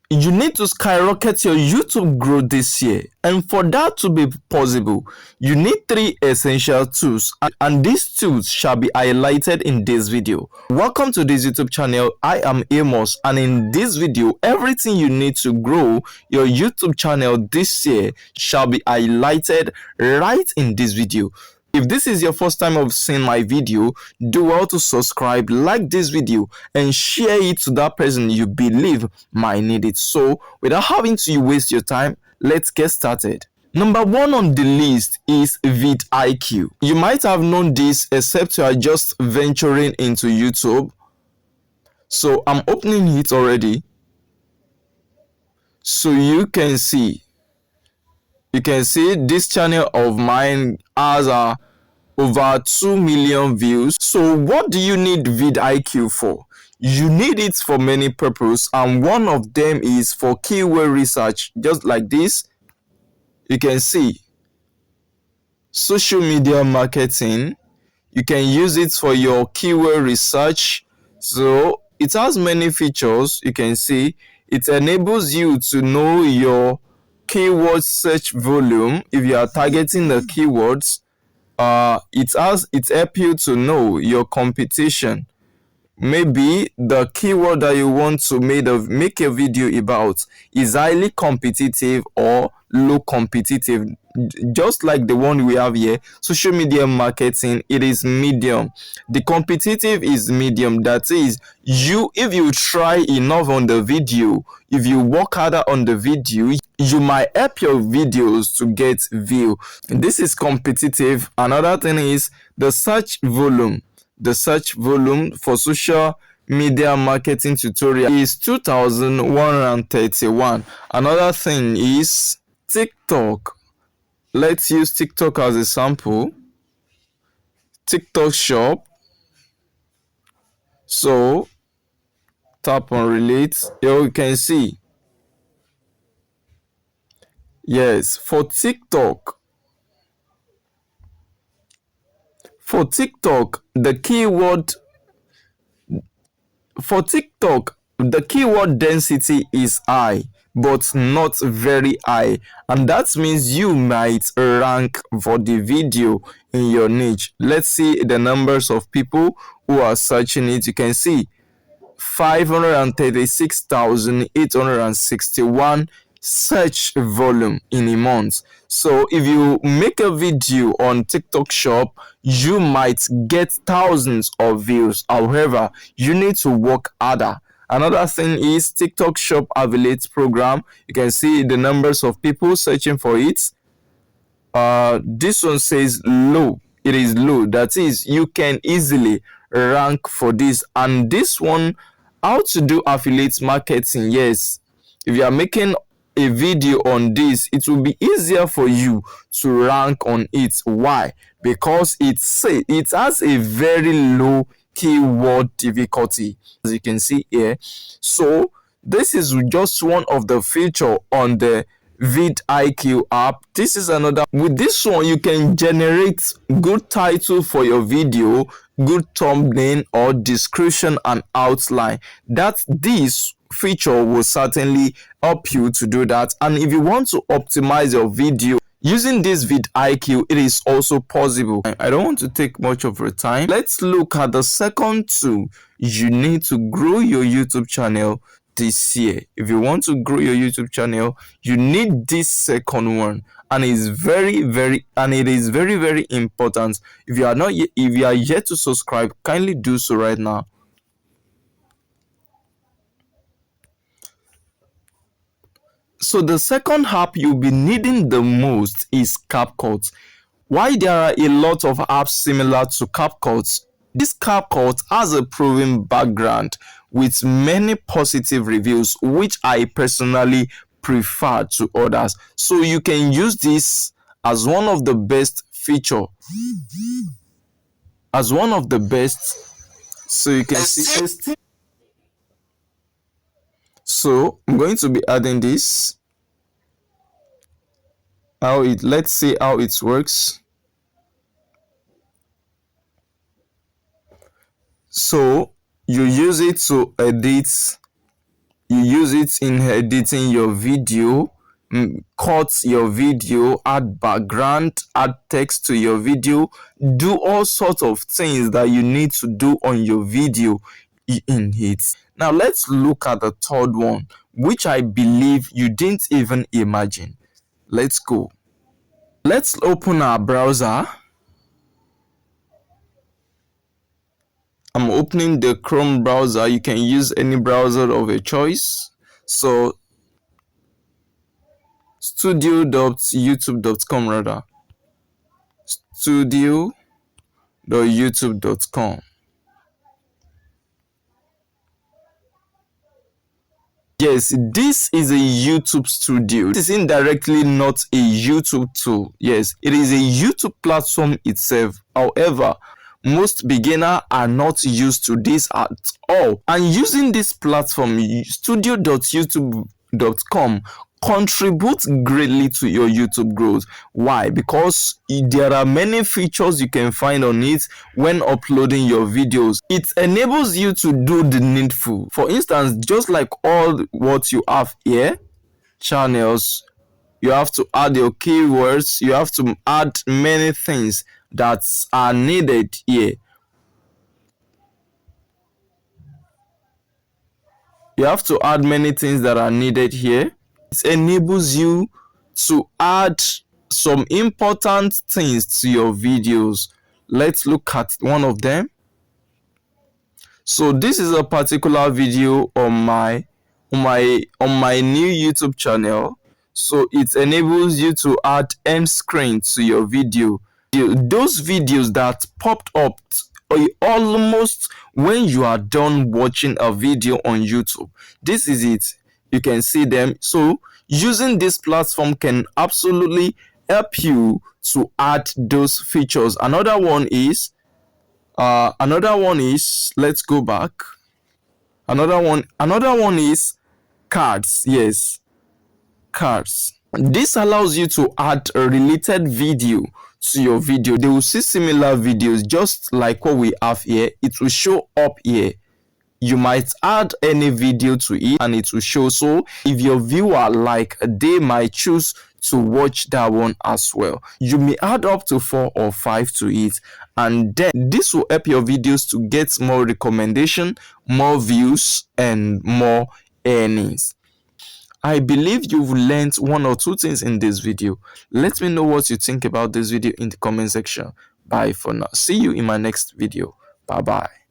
You need to skyrocket your YouTube growth this year, and for that to be possible, you need three essential tools, and these tools shall be highlighted in this video. Welcome to this YouTube channel. I am Amos, and in this video, everything you need to grow your YouTube channel this year shall be highlighted right in this video. If this is your first time of seeing my video, do well to subscribe, like this video, and share it to that person you believe might need it. So, without having to waste your time, let's get started. Number one on the list is vidIQ. You might have known this except you are just venturing into YouTube. So, I'm opening it already. So you can see this channel of mine has over 2 million views. So what do you need vidIQ for? You need it for many purposes, and one of them is for keyword research. Just like this, you can see social media marketing. You can use it for your keyword research. So it has many features. You can see it enables you to know your keyword search volume if you are targeting the keywords. It helps you to know your competition. Maybe the keyword that you want to make a video about is highly competitive or low competitive, just like the one we have here. Social media marketing, it is medium. The competitive is medium. That is, if you try enough on the video, if you work harder on the video, you might help your videos to get view. This is competitive. Another thing is the search volume. The search volume for social media marketing tutorial is 2,131. Another thing is TikTok. Let's use TikTok as a sample. TikTok shop. So tap on relate. Here you can see. Yes, for TikTok, the keyword density is high, but not very high, and that means you might rank for the video in your niche. Let's see the numbers of people who are searching it. You can see 536,861 search volume in a month. So if you make a video on TikTok shop, you might get thousands of views. However, you need to work harder. Another thing is TikTok shop affiliate program. You can see the numbers of people searching for it. This one says low. It is low. That is, you can easily rank for this. And this one, how to do affiliate marketing. Yes, if you are making a video on this, it will be easier for you to rank on it. Why? Because it has a very low keyword difficulty, as you can see here. So this is just one of the feature on the vidIQ app. This is another. With this one, you can generate good title for your video, good thumbnail or description and outline. This feature will certainly help you to do that. And if you want to optimize your video using this vidIQ, it is also possible. I don't want to take much of your time. Let's look at the second tool you need to grow your YouTube channel this year. If you want to grow your YouTube channel, you need this second one, and it is very important. If you are yet to subscribe, kindly do so right now. So the second app you'll be needing the most is CapCut. Why there are a lot of apps similar to CapCut? This CapCut has a proven background with many positive reviews, which I personally prefer to others. So you can use this as one of the best feature. So you can see. So I'm going to be adding this. Let's see how it works. So you use it to edit You use it in editing your video, cut your video, add background, add text to your video, do all sorts of things that you need to do on your video in it. Now let's look at the third one, which I believe you didn't even imagine. Let's go. Let's open our browser. I'm opening the Chrome browser. You can use any browser of your choice. So studio.youtube.com rather. Studio.youtube.com. Yes, this is a YouTube studio. It is indirectly not a YouTube tool. Yes, it is a YouTube platform itself. However, most beginners are not used to this at all. And using this platform, studio.youtube.com contributes greatly to your YouTube growth. Why? Because there are many features you can find on it when uploading your videos. It enables you to do the needful. For instance, just like all what you have here, channels, you have to add your keywords, you have to add many things that are needed here. You have to add many things that are needed here. It enables you to add some important things to your videos. Let's look at one of them. So this is a particular video on my new YouTube channel. So it enables you to add end screen to your video. Those videos that popped up almost when you are done watching a video on YouTube. This is it. You can see them. So using this platform can absolutely help you to add those features. Another one is let's go back. Another one is cards. Yes, cards. This allows you to add a related video to your video. They will see similar videos just like what we have here. It will show up here. You might add any video to it and it will show. So if your viewer like, they might choose to watch that one as well. You may add up to 4 or 5 to it, and then this will help your videos to get more recommendation, more views, and more earnings. I believe you've learned 1 or 2 things in this video. Let me know what you think about this video in the comment section. Bye for now. See you in my next video. Bye bye.